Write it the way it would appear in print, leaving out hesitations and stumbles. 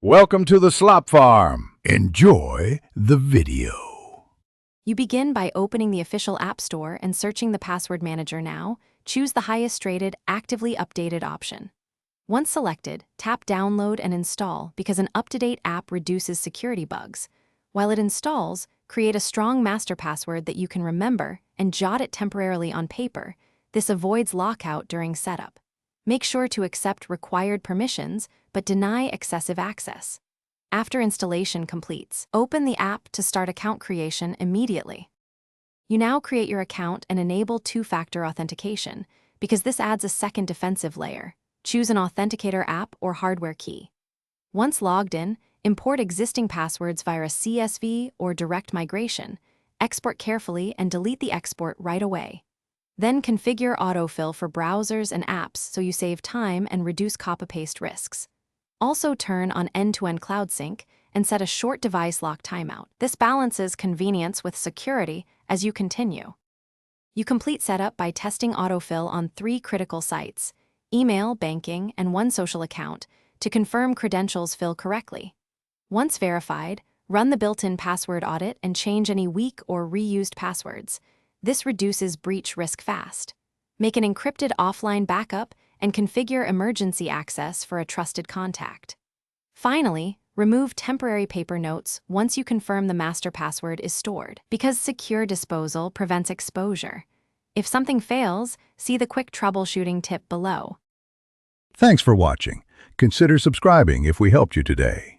Welcome to the Slop Farm. Enjoy the video. You begin by opening the official App Store and searching the Password Manager now. Choose the highest rated, actively updated option. Once selected, tap Download and Install because an up-to-date app reduces security bugs. While it installs, create a strong master password that you can remember and jot it temporarily on paper. This avoids lockout during setup. Make sure to accept required permissions, but deny excessive access. After installation completes, open the app to start account creation immediately. You now create your account and enable two-factor authentication, because this adds a second defensive layer. Choose an authenticator app or hardware key. Once logged in, import existing passwords via a CSV or direct migration. Export carefully and delete the export right away. Then configure autofill for browsers and apps so you save time and reduce copy-paste risks. Also turn on end-to-end cloud sync and set a short device lock timeout. This balances convenience with security as you continue. You complete setup by testing autofill on 3 critical sites: email, banking, and one social account to confirm credentials fill correctly. Once verified, run the built-in password audit and change any weak or reused passwords. This reduces breach risk fast. Make an encrypted offline backup and configure emergency access for a trusted contact. Finally, remove temporary paper notes once you confirm the master password is stored, because secure disposal prevents exposure. If something fails, see the quick troubleshooting tip below. Thanks for watching. Consider subscribing if we helped you today.